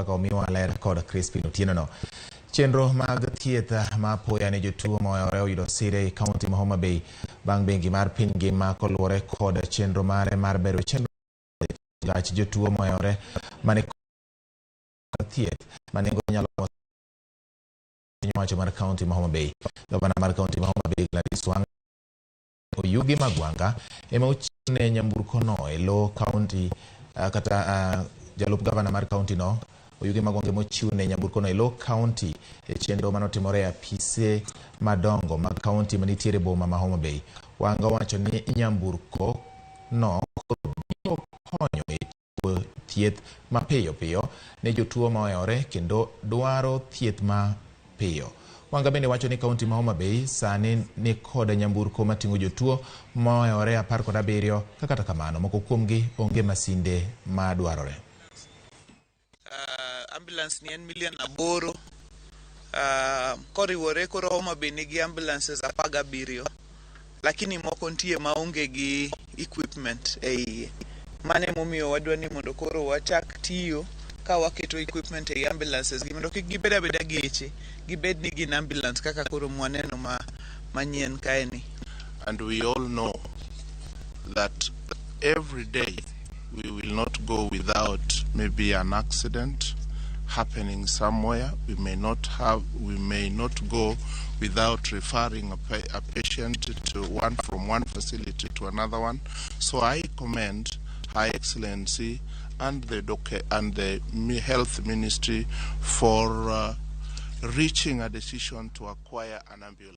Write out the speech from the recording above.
Omiwa ler kod Crispin Otieno. Chenro mag thieth ma apoya ne jotuo moheore oyudo sire e kaunti ma Homa Bay bang' bengi mar piny ngima koluwore kod chenro mare mar bero chenro lach jotuo moheore mane thieth manengo nyalo wacho mar kaunti ma Homa Bay. Gavana mar kaunti ma Homa Bay Gladys Wanga Oyugi Magwanga ema ochiwne nyamburko no e lo kaunti kata jalup gavana mar kaunti no Oyugi Magwanga mochiwne nyamburko no e lo kaunti e chenro manotimore apise madongo mag kaunti manitiere boma ma Homa Bay. Wanga wacho ni nyamburko no biro konyo e thieth mapiyo piyo ne jotuo moheore kendo dwaro thieth mapiyo. Wanga bende wacho ni kaunti ma Homa Bay sani ni kod nyamburko mating'o jotuo moheore 17 kata kamano moko kuomgi onge masinde madwarore. Ambulance ni 1,800,000 koriwore koro Homa Bay nigi ambulances 17 lakini moko nitie maonge gi equipment ei mane momiyo wadwa ni mondo koro wachak tiyo ka waketo equipment ei ambulances gi mondo kik gibed abeda geche gibed ni gin ambulance kaka koro mwaneno manyien kaeni. And we all know that every day we will not go without maybe an accident happening somewhere. We may not go without referring a patient from one facility to another one. So I commend High Excellency and the Health Ministry for reaching a decision to acquire an ambulance.